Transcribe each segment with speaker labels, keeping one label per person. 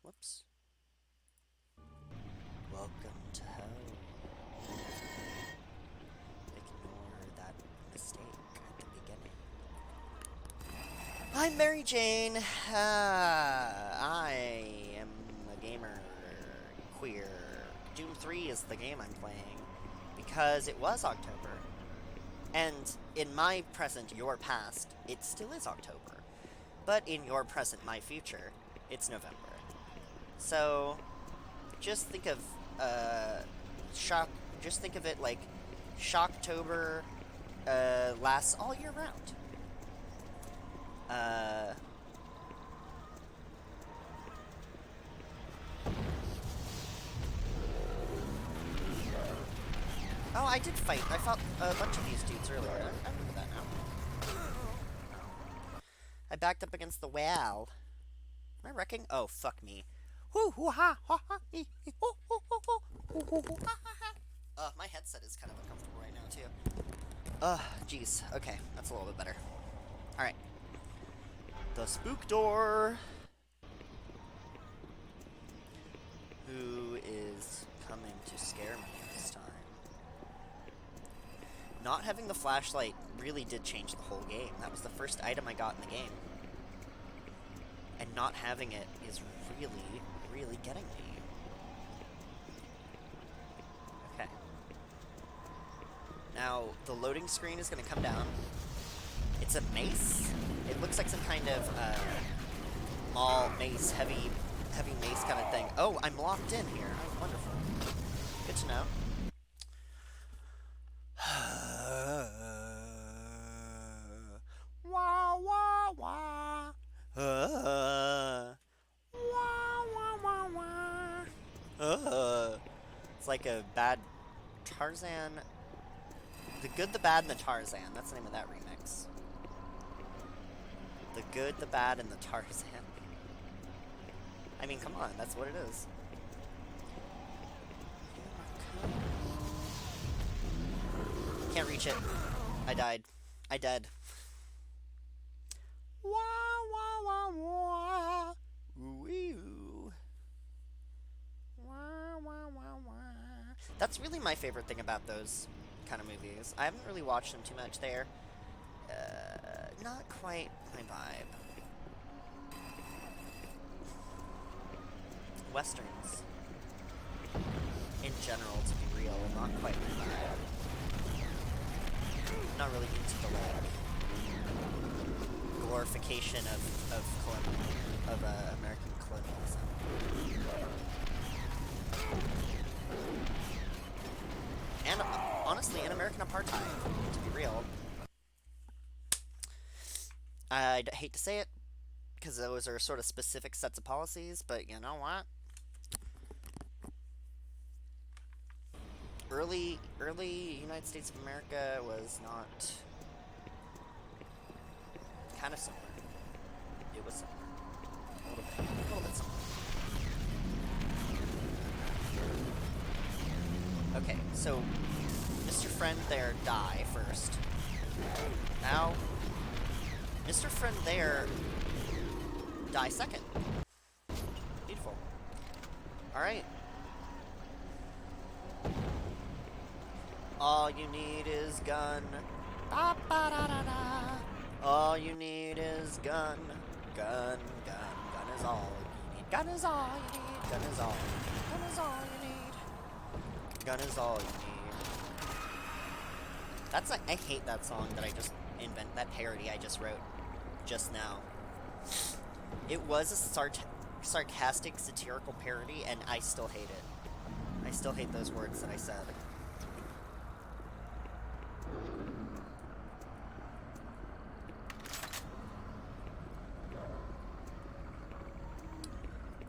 Speaker 1: Whoops. Welcome to hell. Ignore that mistake at the beginning. I'm Mary Jane. I am a gamer queer. Doom 3 is the game I'm playing because it was October. And in my present, your past, it still is October. But in your present, my future, it's November. So just think of just think of it like Shocktober lasts all year round. Oh, I did fight. I fought a bunch of these dudes earlier. I remember that now. I backed up against the wall. Am I wrecking? Oh, fuck me. My headset is kind of uncomfortable right now, too. Jeez. Okay, that's a little bit better. Alright. The spook door. Who is coming to scare me this time? Not having the flashlight really did change the whole game. That was the first item I got in the game. And not having it is really, really getting me. Okay. Now, the loading screen is going to come down. It's a mace? It looks like some kind of, mall mace, heavy mace kind of thing. Oh, I'm locked in here. Oh, wonderful. Good to know. Wah, wah, wah. Wah, wah, wah, wah. It's like a bad Tarzan. The Good, the Bad, and the Tarzan. That's the name of that remix. The Good, the Bad, and the Tarzan. I mean, come on, that's what it is. Can't reach it. I died. I dead. Wah, wah, wah, wah. Ooh. Wah, wah, wah, wah. That's really my favorite thing about those kind of movies. I haven't really watched them too much. They're not quite my vibe. Westerns, in general, to be real, not quite my vibe. Not really into the glorification of American colonialism. And honestly, in American apartheid, to be real. I'd hate to say it, because those are sort of specific sets of policies, but you know what? Early United States of America was not kind of similar. It was similar. A little bit similar. Okay, so Mr. Friend there die first. Now, Mr. Friend there die second. Beautiful. Alright. All you need is gun. Ba ba da da da. All you need is gun. Gun is all you need. Gun is all you need. Gun is all. Gun is all you need. Gun is all you need. I hate that song that I just that parody I just wrote just now. It was a sarcastic, satirical parody, and I still hate it. I still hate those words that I said.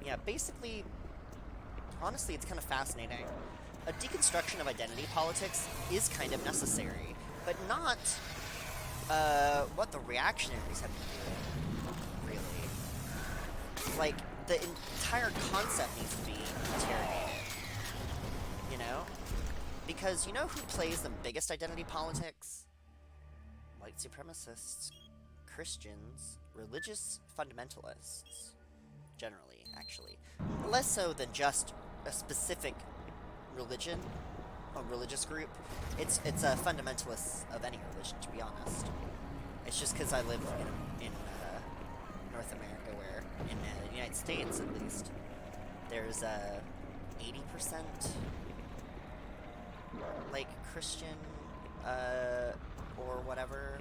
Speaker 1: Yeah, basically, honestly, it's kind of fascinating. A deconstruction of identity politics is kind of necessary, but not what the reactionaries have been doing, really. Like, the entire concept needs to be interrogated, you know? Because you know who plays the biggest identity politics? White supremacists, Christians, religious fundamentalists. generally, actually. Less so than just a specific religion, a religious group. It's fundamentalists of any religion, to be honest. It's just because I live in North America, where, in the United States at least, there's 80% like Christian or whatever,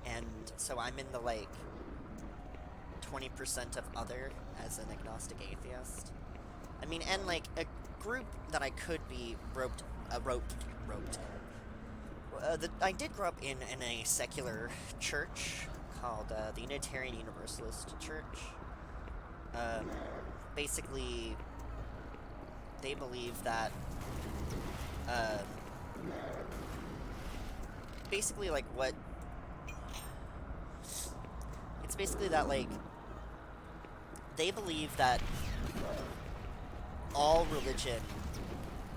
Speaker 1: and so I'm in the like 20% of other as an agnostic atheist. I mean, and like a group that I could be roped. I did grow up in a secular church called the Unitarian Universalist Church. Basically, they believe that basically like what it's basically that like they believe that all religion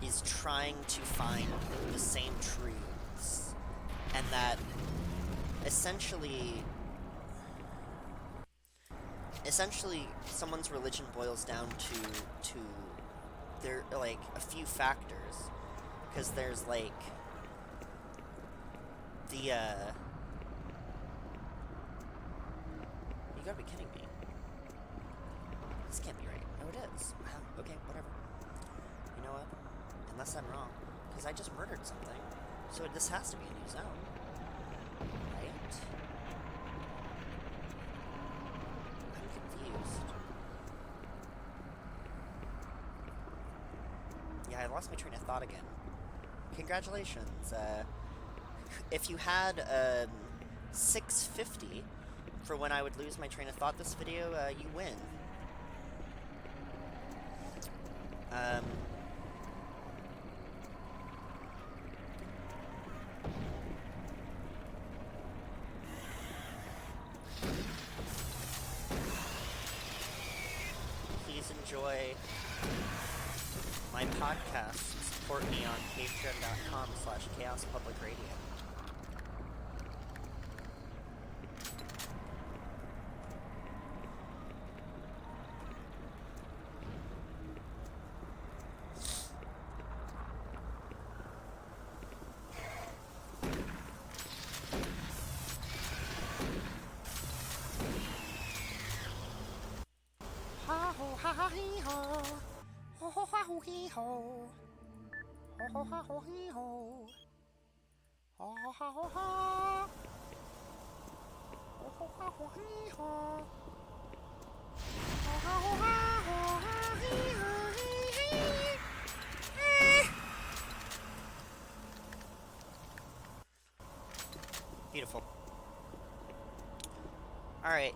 Speaker 1: is trying to find the same truths, and that essentially someone's religion boils down to there like a few factors, because there's like the you gotta be kidding me. This can't be right. No, it is. Wow. Okay, whatever. You know what? Unless I'm wrong, because I just murdered something, so this has to be a new zone, right? I'm confused. Yeah, I lost my train of thought again. Congratulations. If you had 650 for when I would lose my train of thought this video, you win. Please enjoy my podcast. Support me on patreon.com/chaospublicradio. Ha ho ha ha hee ho, ho ho ha ho hee ho, ho ho ha ho hee ho, ho ho ha ho ha, ho ho ha ho hee ho, ho ha ho ha ho ha hee ho hee hee. Beautiful. All right.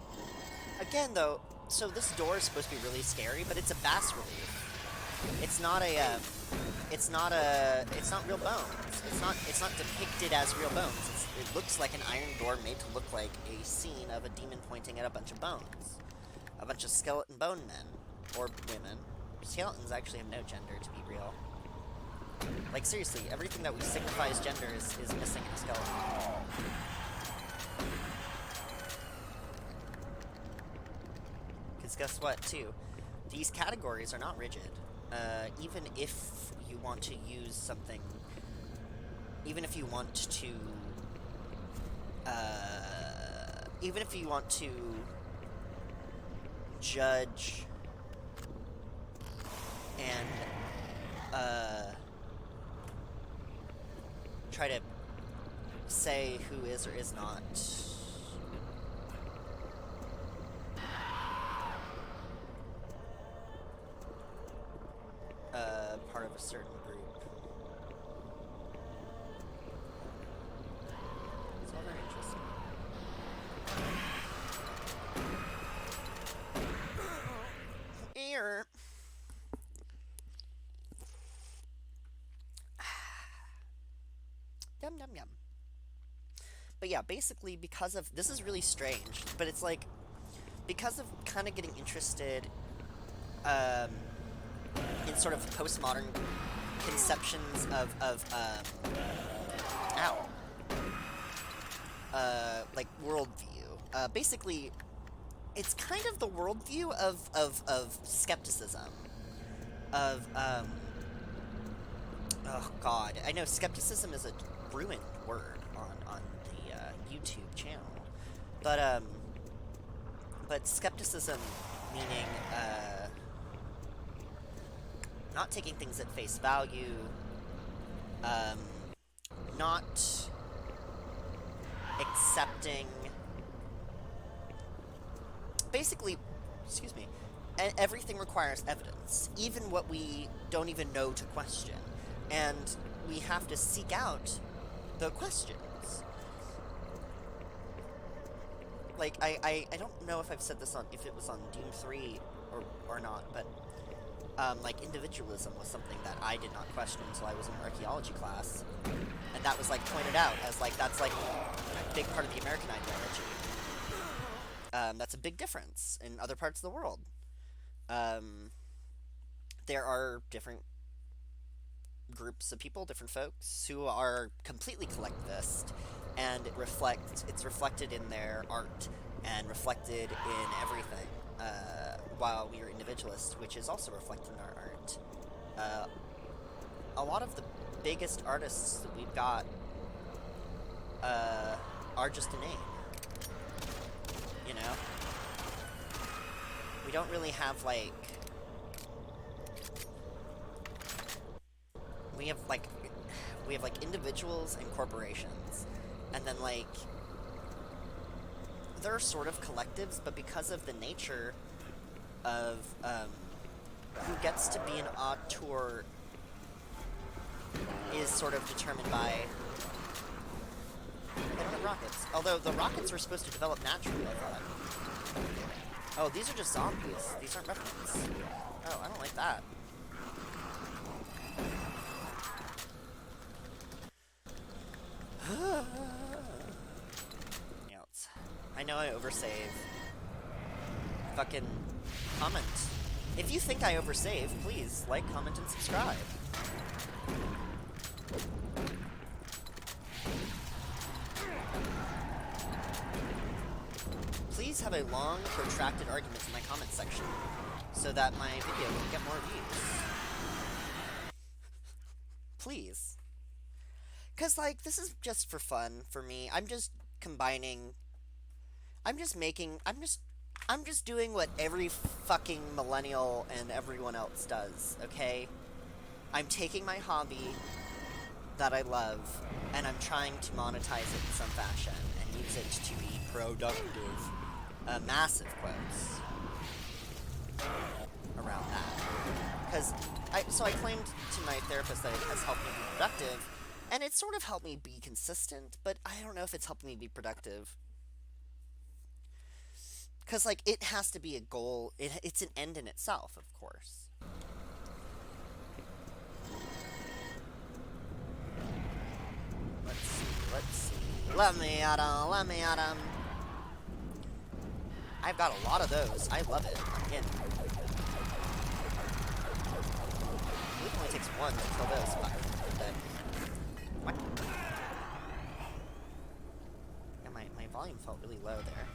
Speaker 1: Again, though. So this door is supposed to be really scary, but it's a bas relief. It's not real bones. It's not depicted as real bones. It looks like an iron door made to look like a scene of a demon pointing at a bunch of bones. A bunch of skeleton bone men. Or women. Skeletons actually have no gender, to be real. Like, seriously, everything that we signify as gender is missing in a skeleton. Because guess what, too? These categories are not rigid. Even if you want to use something... Even if you want to... even if you want to... judge... and... try to say who is or is not... part of a certain group. It's all very interesting. Here. Yum yum yum. But yeah, basically because of this is really strange, but it's like because of kind of getting interested in sort of postmodern conceptions of like worldview. Basically, it's kind of the worldview of skepticism. Of, oh god, I know skepticism is a ruined word on the YouTube channel. But skepticism meaning, not taking things at face value, not accepting, basically, excuse me, everything requires evidence, even what we don't even know to question, and we have to seek out the questions. Like, I don't know if I've said this if it was on Doom 3 or not, but, like, individualism was something that I did not question until I was in archaeology class, and that was, like, pointed out as, like, that's, like, a big part of the American ideology. That's a big difference in other parts of the world. There are different groups of people, different folks, who are completely collectivist, and it's reflected in their art, and reflected in everything, while we are individualists, which is also reflected in our art. A lot of the biggest artists that we've got, are just a name. You know? We don't really have, like... We have, like, individuals and corporations. And then, like... They're sort of collectives, but because of the nature of, who gets to be an auteur is sort of determined by... They don't have rockets. Although, the rockets were supposed to develop naturally, I thought. Oh, these are just zombies. These aren't revenants. Oh, I don't like that. Else. I know I oversave. Fucking comment. If you think I oversave, please like, comment, and subscribe. Please have a long, protracted argument in my comment section, so that my video can get more views. Please. Because, like, this is just for fun for me. I'm just combining... I'm just doing what every fucking millennial and everyone else does, okay? I'm taking my hobby that I love, and I'm trying to monetize it in some fashion, and use it to be productive. Massive quotes around that. Because, so I claimed to my therapist that it has helped me be productive, and it sort of helped me be consistent, but I don't know if it's helped me be productive. Because, like, it has to be a goal. It's an end in itself, of course. Let's see. Let me at 'em. I've got a lot of those. I love it. Again. I believe it only takes one to kill those. What? Yeah, my volume felt really low there.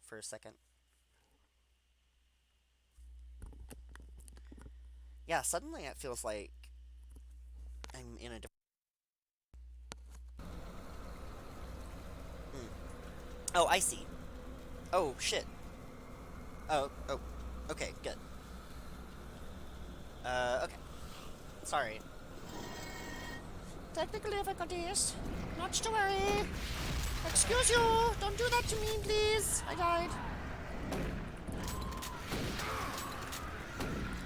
Speaker 1: For a second. Yeah, suddenly it feels like I'm in a different... Oh, I see. Oh, shit. Oh, okay, good. Okay. Sorry. Technical difficulties. Not to worry. Excuse you! Don't do that to me, please! I died.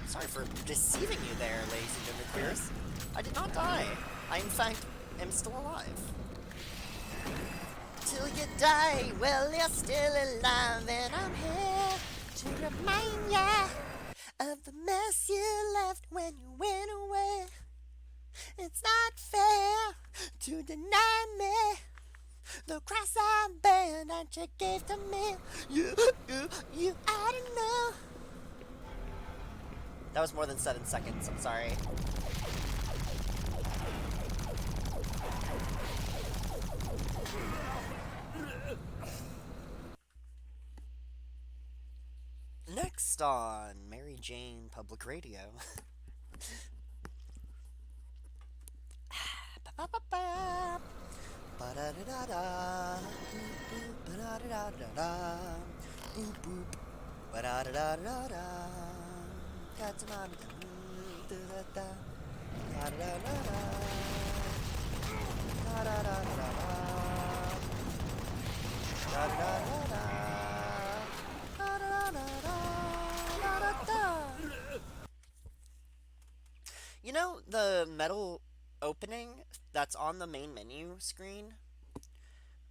Speaker 1: Sorry for deceiving you there, ladies and genderqueers. I did not die. I, in fact, am still alive. Till you die, well, you're still alive, and I'm here to remind ya of the mess you left when you went away. It's not fair to deny me the cross I bear that you gave to me. You ought to know. That was more than 7 seconds, I'm sorry. on Mary Jane Public Radio. Ba-ba-ba-ba. Ba-da-da-da-da. Boop, boop, ba-da-da-da-da. Boop, boop. Ba-da-da-da-da-da. Da-da-da-da-da. Da-da-da-da-da. Da-da-da-da-da. Da-da-da-da-da. Da-da-da-da-da. You know, the metal opening that's on the main menu screen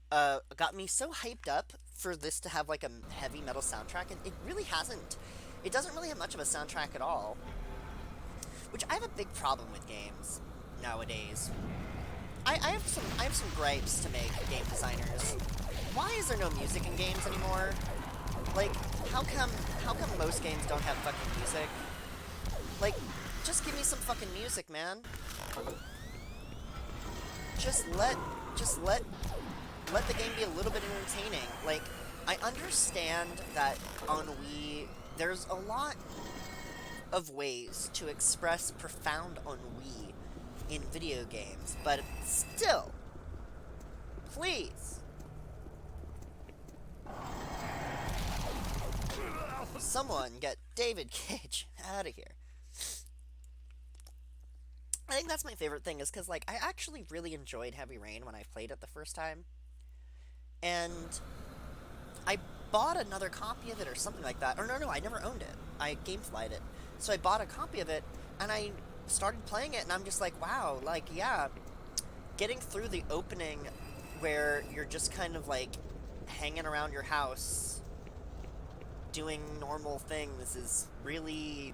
Speaker 1: got me so hyped up for this to have like a heavy metal soundtrack, and it really hasn't. It doesn't really have much of a soundtrack at all. Which I have a big problem with games nowadays. I have some gripes to make game designers. Why is there no music in games anymore? Like, how come most games don't have fucking music? Like, just give me some fucking music, man. Just let the game be a little bit entertaining. Like, I understand that on Wii, there's a lot of ways to express profound ennui in video games, but still, please. Someone get David Cage out of here. I think that's my favorite thing, is because, like, I actually really enjoyed Heavy Rain when I played it the first time. And I bought another copy of it or something like that. Or no, I never owned it. I GameFly'd it. So I bought a copy of it, and I started playing it, and I'm just like, wow, like, yeah. Getting through the opening where you're just kind of, like, hanging around your house, doing normal things is really...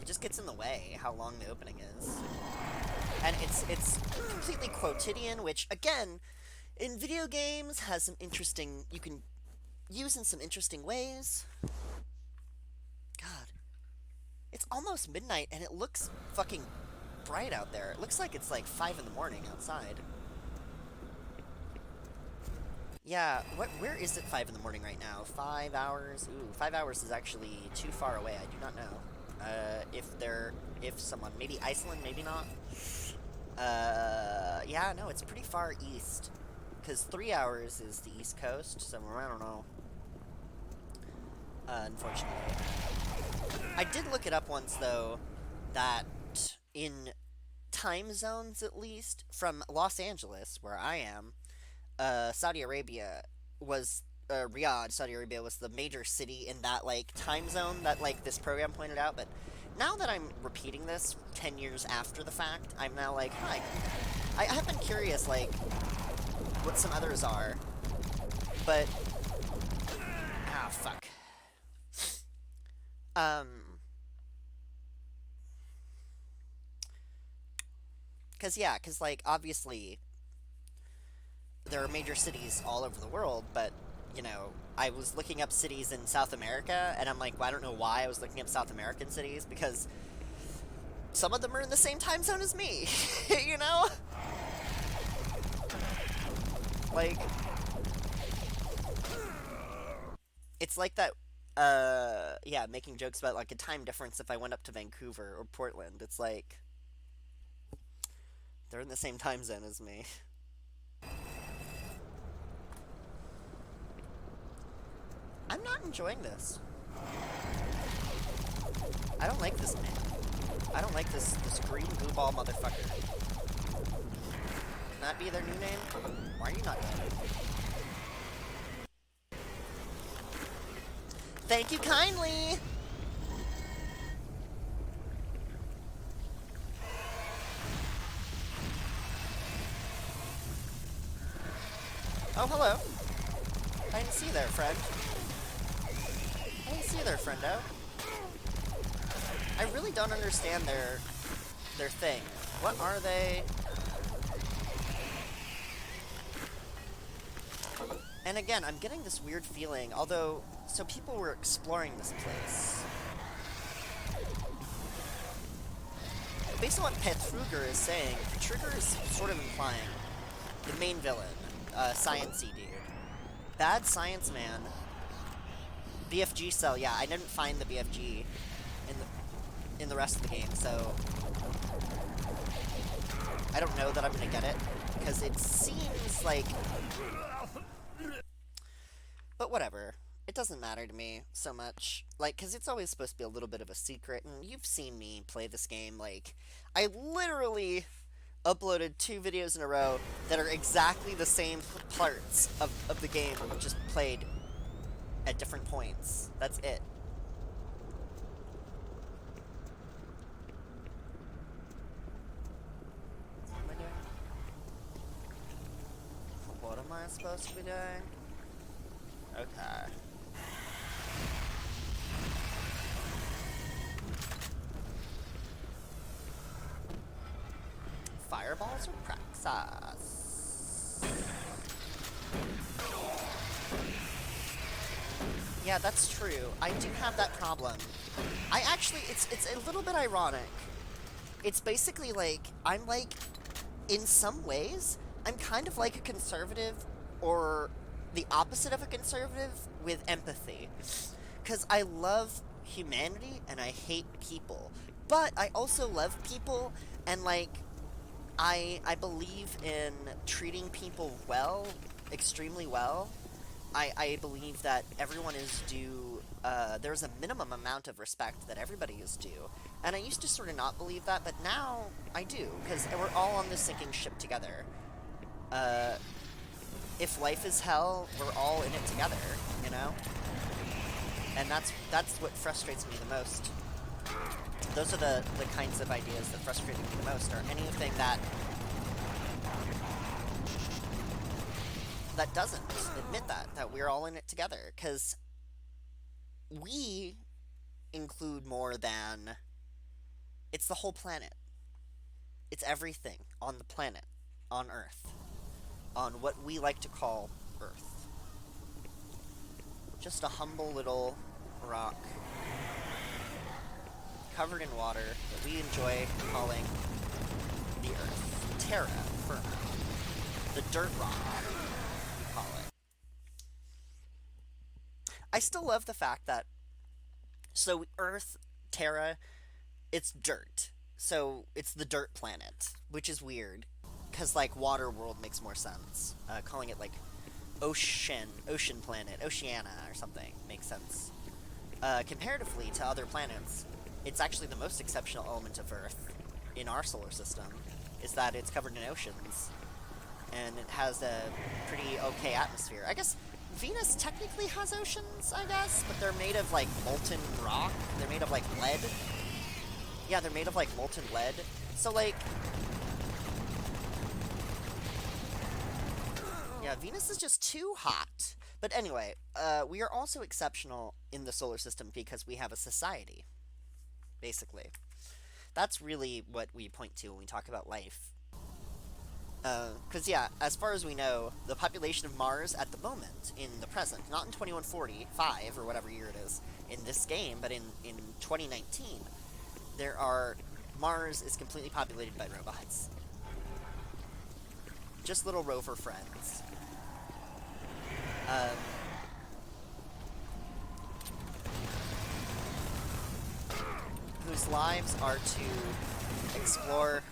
Speaker 1: It just gets in the way how long the opening is. And it's completely quotidian, which, again, in video games has some interesting... You can use in some interesting ways. God. It's almost midnight, and it looks fucking bright out there. It looks like it's like 5 in the morning outside. Yeah, where is it 5 in the morning right now? 5 hours? Ooh, 5 hours is actually too far away. I do not know. If someone, maybe Iceland, maybe not. Yeah, no, it's pretty far east. Because 3 hours is the East Coast, so I don't know. Unfortunately. I did look it up once, though, that in time zones, at least, from Los Angeles, where I am, Saudi Arabia was... Riyadh, Saudi Arabia, was the major city in that, like, time zone that, like, this program pointed out, but now that I'm repeating this 10 years after the fact, I'm now like, hi. I have been curious, like, what some others are, but... Ah, fuck. Cause, like, obviously, there are major cities all over the world, but... You know, I was looking up cities in South America, and I'm like, well, I don't know why I was looking up South American cities, because some of them are in the same time zone as me, you know? Like, it's like that, yeah, making jokes about, like, a time difference if I went up to Vancouver or Portland. It's like, they're in the same time zone as me. I'm not enjoying this. I don't like this man. I don't like this green blue ball motherfucker. Can that be their new name? Why are you not dead? Thank you kindly! Oh, hello. I didn't see you there, friend. I didn't see you there, friendo. I really don't understand their thing. What are they? And again, I'm getting this weird feeling, although, so people were exploring this place. Based on what Petruger is saying, Petruger is sort of implying the main villain, Science-y dude. Bad science man BFG cell, yeah, I didn't find the BFG in the rest of the game, so I don't know that I'm gonna get it, because it seems like... But whatever. It doesn't matter to me so much. Like, because it's always supposed to be a little bit of a secret, and you've seen me play this game, like, I literally uploaded 2 videos in a row that are exactly the same parts of the game, just played at different points. That's it. What am I supposed to be doing? Okay. Fireballs or Praxis? Yeah, that's true. I do have that problem. I actually, it's a little bit ironic. It's basically like, I'm like, in some ways, I'm kind of like a conservative, or the opposite of a conservative, with empathy. Because I love humanity, and I hate people. But I also love people, and like, I believe in treating people well, extremely well. I believe that everyone is due, there's a minimum amount of respect that everybody is due. And I used to sort of not believe that, but now I do, because we're all on this sinking ship together. If life is hell, we're all in it together, you know? And that's what frustrates me the most. Those are the kinds of ideas that frustrate me the most, or anything that doesn't admit that we're all in it together, because we include more than... It's the whole planet. It's everything on the planet, on Earth, on what we like to call Earth. Just a humble little rock covered in water that we enjoy calling the Earth. Terra firma. The dirt rock, we call it. I still love the fact that, so Earth, Terra, it's dirt. So it's the dirt planet, which is weird, because like water world makes more sense. Calling it like ocean planet, Oceania or something makes sense. Comparatively to other planets, it's actually the most exceptional element of Earth in our solar system, is that it's covered in oceans, and it has a pretty okay atmosphere. I guess Venus technically has oceans, I guess, but they're made of like molten rock. They're made of like lead. Yeah, they're made of like molten lead. So like, yeah, Venus is just too hot. But anyway, we are also exceptional in the solar system because we have a society, basically. That's really what we point to when we talk about life. Because, yeah, as far as we know, the population of Mars at the moment, in the present, not in 2145, or whatever year it is, in this game, but in 2019, Mars is completely populated by robots. Just little rover friends. Whose lives are to explore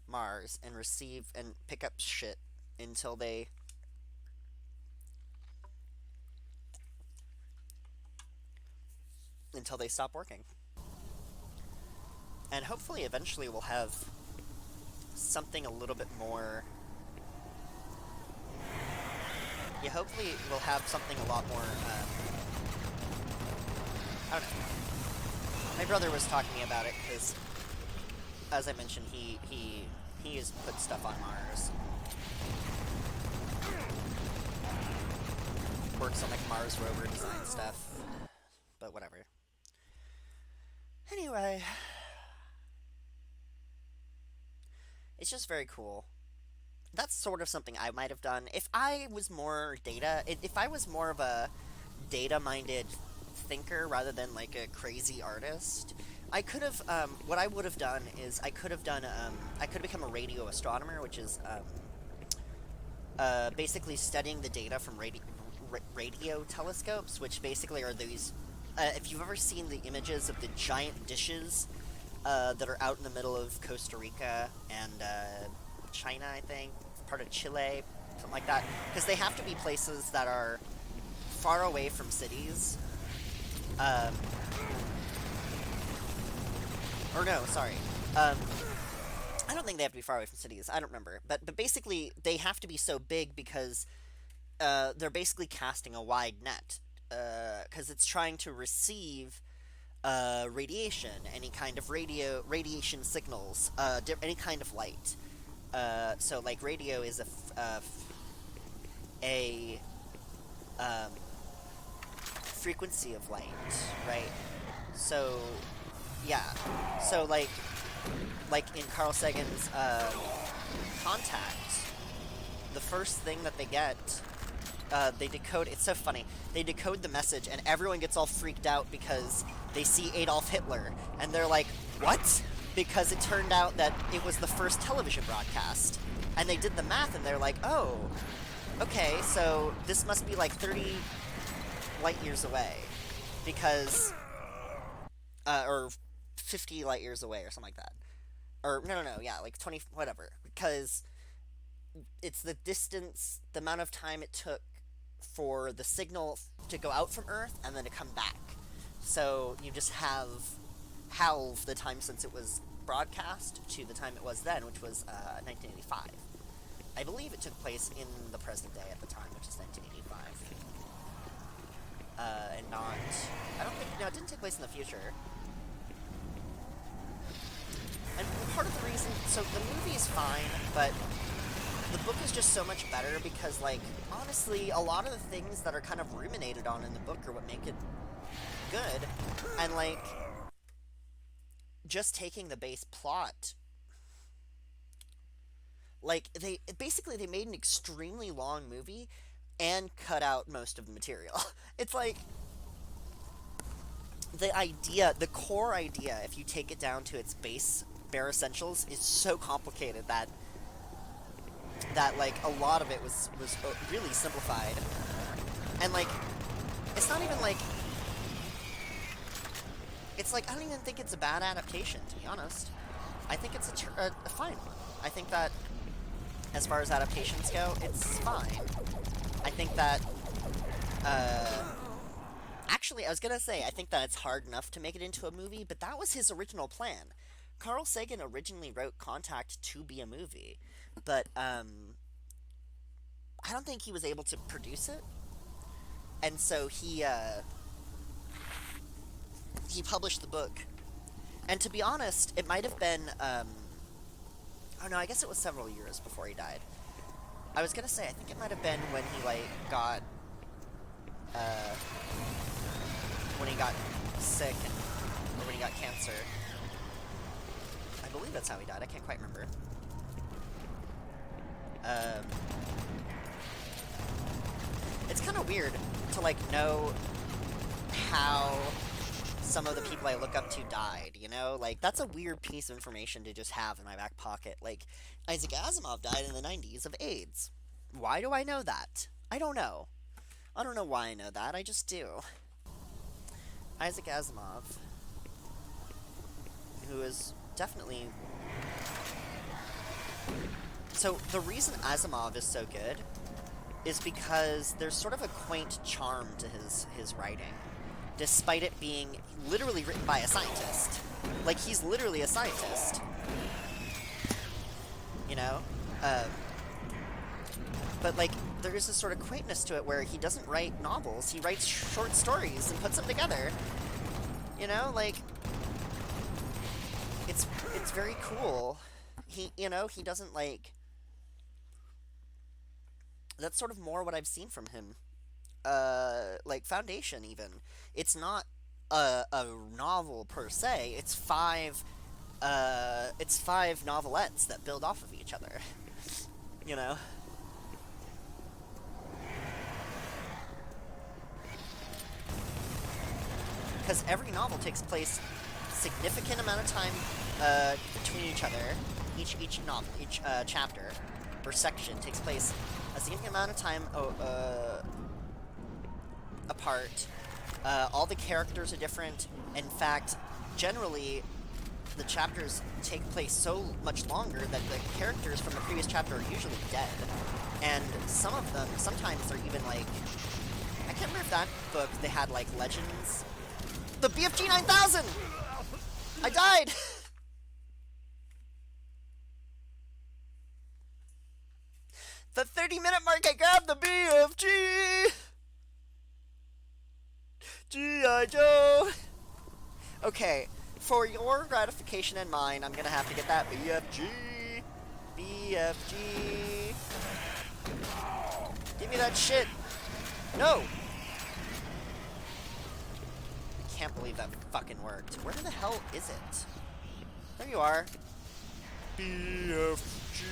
Speaker 1: Mars and receive and pick up shit until they stop working. And hopefully eventually we'll have something a little bit more... Yeah, hopefully we'll have something a lot more, I don't know. My brother was talking to me about it, because, as I mentioned, he has put stuff on Mars. Works on, like, Mars rover design stuff. But whatever. Anyway. It's just very cool. That's sort of something I might have done. If I was more if I was more of a data-minded thinker rather than like a crazy artist, I could have, what I would have done is I could have become a radio astronomer, which is, basically studying the data from radio telescopes, which basically are these. If you've ever seen the images of the giant dishes that are out in the middle of Costa Rica and China, I think, part of Chile, something like that, because they have to be places that are far away from cities. Or no, sorry. I don't think they have to be far away from cities. I don't remember, but basically they have to be so big because they're basically casting a wide net because it's trying to receive radiation, any kind of radiation signals, any kind of light. So like radio is a frequency of light, right? So yeah, so like in Carl Sagan's Contact, the first thing that they get, they decode. It's so funny. They decode the message, and everyone gets all freaked out because they see Adolf Hitler, and they're like, "What?" Because it turned out that it was the first television broadcast, and they did the math, and they're like, "Oh, okay, so this must be like 30 light years away, because, or 50 light years away, or something like that." Or, no, yeah, like 20, whatever. Because it's the distance, the amount of time it took for the signal to go out from Earth and then to come back. So you just have halve the time since it was broadcast to the time it was then, which was 1985. I believe it took place in the present day at the time, which is 1985. And not... I don't think... No, it didn't take place in the future. And part of the reason... So, the movie is fine, but the book is just so much better because, like, honestly, a lot of the things that are kind of ruminated on in the book are what make it good. And, like, just taking the base plot... Like, they made an extremely long movie and cut out most of the material. It's like... The core idea, if you take it down to its bare essentials, is so complicated that like, a lot of it was really simplified. And, like, it's not even, like... It's like, I don't even think it's a bad adaptation, to be honest. I think it's a fine one. I think that, as far as adaptations go, it's fine. I think that, actually, I was gonna say, I think that it's hard enough to make it into a movie, but that was his original plan. Carl Sagan originally wrote Contact to be a movie, but, I don't think he was able to produce it. And so he published the book. And to be honest, it might have been, oh no, I guess it was several years before he died. I was gonna say, I think it might have been when he, like, got, when he got sick, or when he got cancer. I believe that's how he died, I can't quite remember. It's kind of weird to, like, know how some of the people I look up to died, you know? Like, that's a weird piece of information to just have in my back pocket. Like, Isaac Asimov died in the 90s of AIDS. Why do I know that? I don't know. I don't know why I know that, I just do. Isaac Asimov, who is definitely... So, the reason Asimov is so good is because there's sort of a quaint charm to his writing, despite it being literally written by a scientist. Like, he's literally a scientist. You know? But, like, there is this sort of quaintness to it where he doesn't write novels, he writes short stories and puts them together. You know? Like, it's very cool. He doesn't, like... That's sort of more what I've seen from him. Like, Foundation, even. It's not a novel, per se. It's five novelettes that build off of each other. You know? Because every novel takes place significant amount of time between each other. Each novel, each chapter or section takes place a significant amount of time apart. All the characters are different. In fact, generally, the chapters take place so much longer that the characters from the previous chapter are usually dead. And some of them, sometimes they're even like... I can't remember if that book, they had like legends. The BFG 9000! I died! The 30-minute mark, I grabbed the BFG! G.I. Joe! Okay, for your gratification and mine, I'm gonna have to get that BFG! BFG! Give me that shit! No! I can't believe that fucking worked. Where the hell is it? There you are. BFG!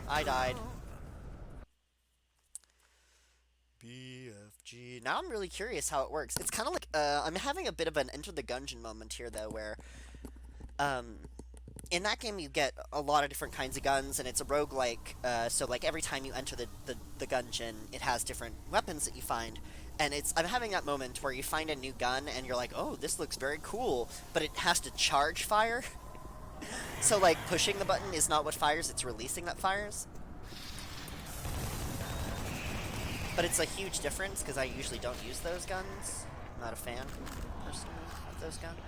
Speaker 1: I died. BFG. Now I'm really curious how it works. It's kind of like, I'm having a bit of an Enter the Gungeon moment here, though, where, in that game you get a lot of different kinds of guns, and it's a roguelike, so, like, every time you enter the Gungeon, it has different weapons that you find, and I'm having that moment where you find a new gun, and you're like, oh, this looks very cool, but it has to charge fire. So, like, pushing the button is not what fires, it's releasing that fires. But it's a huge difference, because I usually don't use those guns. I'm not a fan, personally, of those guns.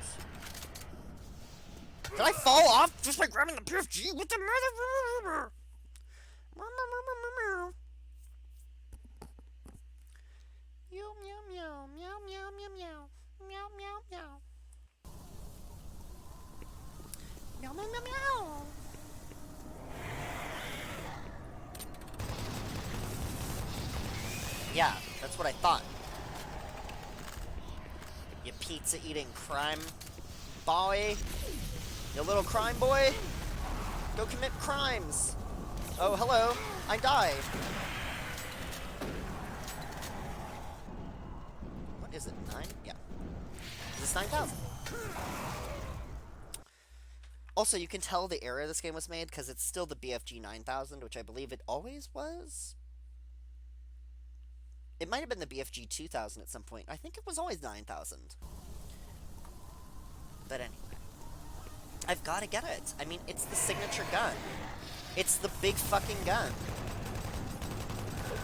Speaker 1: Did I fall off just by grabbing the PFG with the mother? Meow, meow, meow, meow, meow, meow, meow, meow, meow, meow. Meow, meow, meow, meow. Yeah, that's what I thought. You pizza-eating crime boy. You little crime boy. Go commit crimes. Oh, hello. I died. What is it, 9? Yeah. Is this 9,000? Also, you can tell the era this game was made, because it's still the BFG 9000, which I believe it always was. It might have been the BFG 2000 at some point. I think it was always 9000. But anyway. I've got to get it. I mean, it's the signature gun. It's the big fucking gun.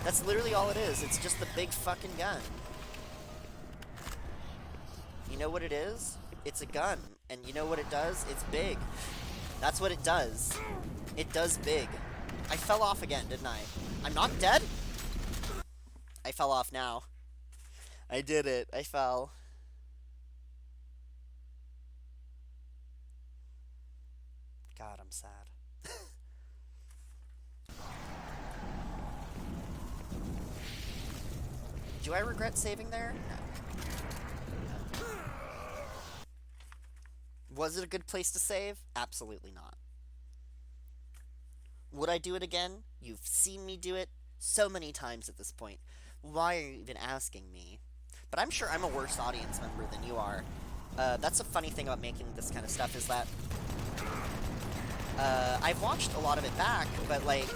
Speaker 1: That's literally all it is. It's just the big fucking gun. You know what it is? It's a gun. And you know what it does? It's big. That's what it does. It does big. I fell off again, didn't I? I'm not dead? I fell off now. I did it. I fell. God, I'm sad. Do I regret saving there? No. Was it a good place to save? Absolutely not. Would I do it again? You've seen me do it so many times at this point. Why are you even asking me? But I'm sure I'm a worse audience member than you are. That's a funny thing about making this kind of stuff, is that I've watched a lot of it back, but, like,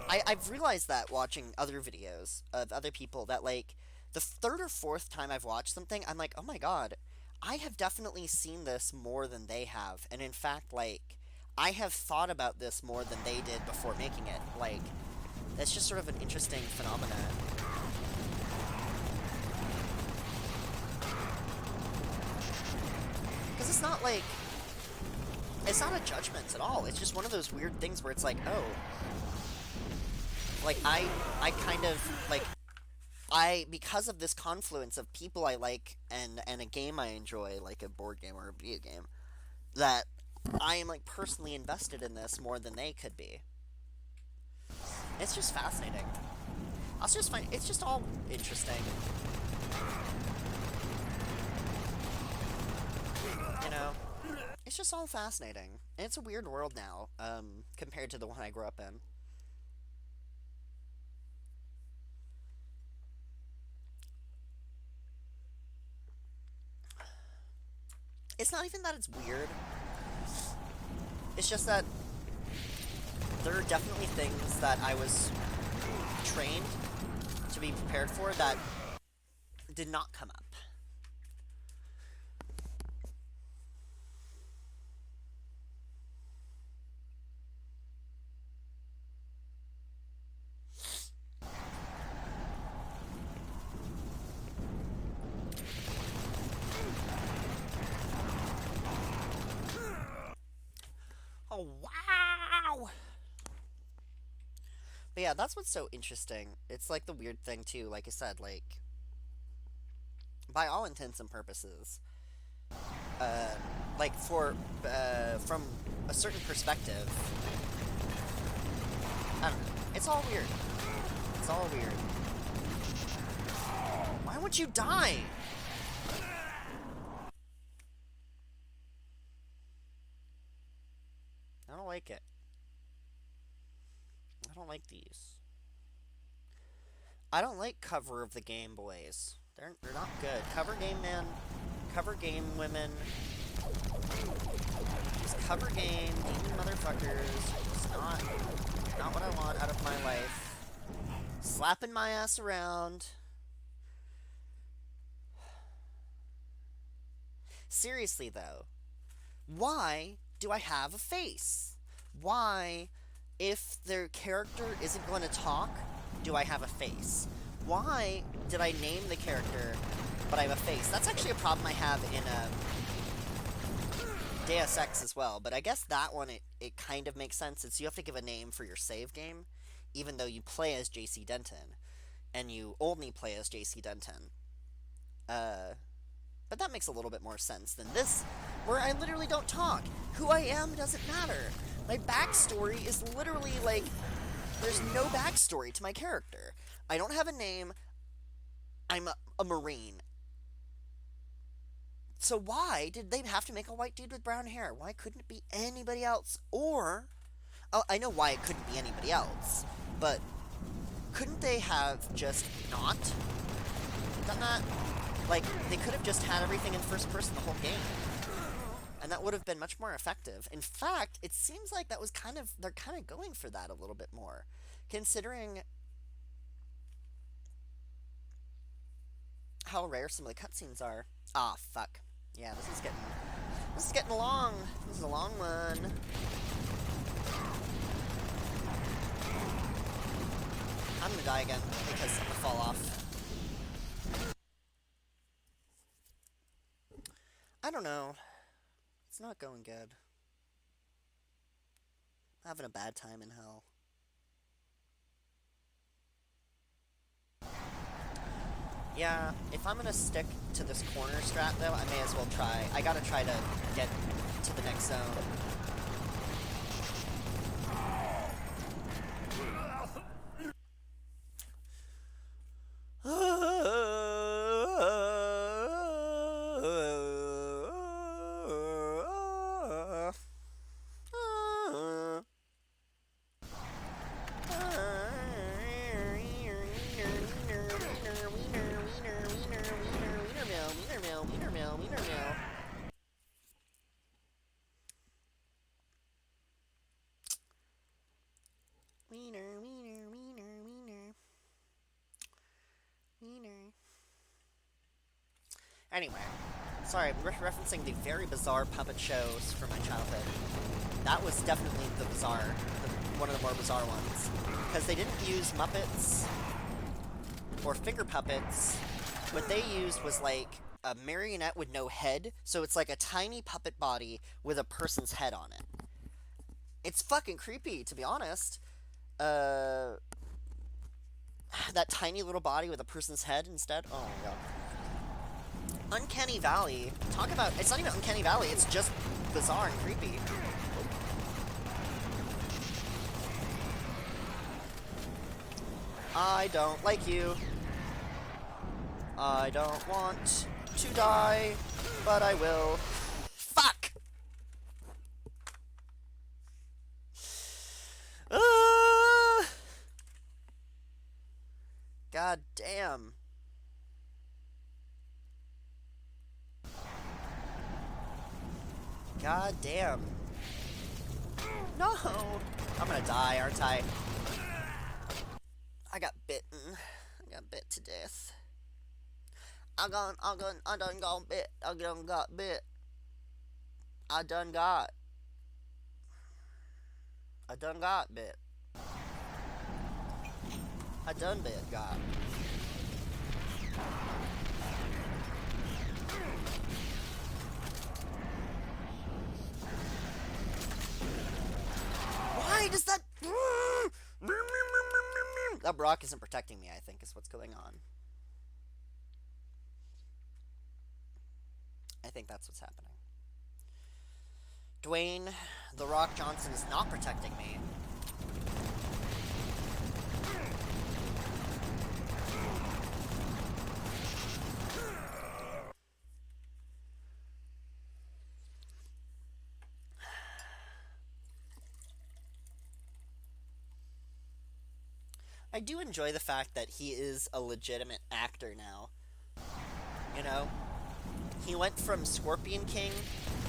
Speaker 1: I've realized that watching other videos of other people, that, like, the third or fourth time I've watched something, I'm like, oh my god, I have definitely seen this more than they have, and in fact, like, I have thought about this more than they did before making it. Like, that's just sort of an interesting phenomenon. Because it's not like... It's not a judgment at all. It's just one of those weird things where it's like, oh... Like, I kind of, like... because of this confluence of people I like and a game I enjoy, like a board game or a video game, that I am, like, personally invested in this more than they could be. It's just fascinating. It's just all interesting. You know? It's just all fascinating. And it's a weird world now, compared to the one I grew up in. It's not even that it's weird. It's just that there are definitely things that I was trained to be prepared for that did not come up. Oh, wow! But yeah, that's what's so interesting. It's like the weird thing, too, like I said, like, by all intents and purposes, like, from a certain perspective, I don't know, it's all weird. It's all weird. Why won't you die? I don't like it. I don't like these. I don't like cover of the Game Boys. They're not good. Cover game men, cover game women, these cover game demon motherfuckers. It's not what I want out of my life. Slapping my ass around. Seriously though, why do I have a face? Why, if their character isn't going to talk, do I have a face? Why did I name the character, but I have a face? That's actually a problem I have in Deus Ex as well, but I guess that one, it kind of makes sense. It's you have to give a name for your save game, even though you play as JC Denton, and you only play as JC Denton. But that makes a little bit more sense than this, where I literally don't talk. Who I am doesn't matter. My backstory is literally, like, there's no backstory to my character. I don't have a name. I'm a Marine. So why did they have to make a white dude with brown hair? Why couldn't it be anybody else? Or, oh, I know why it couldn't be anybody else, but couldn't they have just not done that? Like, they could have just had everything in first person the whole game. And that would have been much more effective. In fact, it seems like that was they're kind of going for that a little bit more. Considering how rare some of the cutscenes are. Ah, fuck. Yeah, this is getting long. This is a long one. I'm gonna die again because I'm gonna fall off. I don't know. It's not going good. I'm having a bad time in hell. Yeah, if I'm gonna stick to this corner strat, though, I may as well try. I gotta try to get to the next zone. Anyway, sorry, I'm referencing the very bizarre puppet shows from my childhood. That was definitely one of the more bizarre ones. Because they didn't use Muppets or finger puppets. What they used was like a marionette with no head, so it's like a tiny puppet body with a person's head on it. It's fucking creepy, to be honest. That tiny little body with a person's head instead? Oh my god. Uncanny Valley. Talk about... It's not even Uncanny Valley, it's just bizarre and creepy. I don't like you. I don't want to die, but I will. Fuck! God damn. God damn. No! I'm gonna die, aren't I? I got bitten. I got bit to death. I done got bit. I done got bit. I done got. I done got bit. I done bit got. Why does that... That Brock isn't protecting me, I think, is what's going on. I think that's what's happening. Dwayne The Rock Johnson is not protecting me. I do enjoy the fact that he is a legitimate actor now. You know? He went from Scorpion King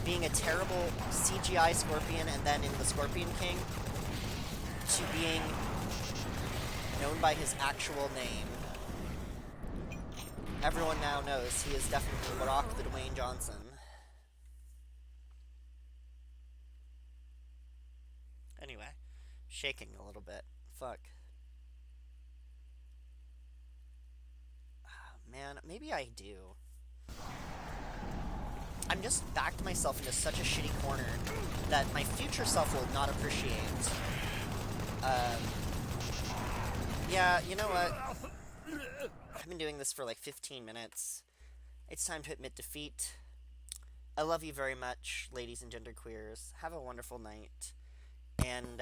Speaker 1: being a terrible CGI Scorpion and then in the Scorpion King to being known by his actual name. Everyone now knows he is definitely Barack the Dwayne Johnson. Anyway, shaking a little bit. Fuck. Man, maybe I do. I'm just backed myself into such a shitty corner that my future self will not appreciate. Yeah, you know what? I've been doing this for like 15 minutes. It's time to admit defeat. I love you very much, ladies and genderqueers. Have a wonderful night. And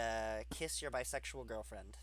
Speaker 1: kiss your bisexual girlfriend.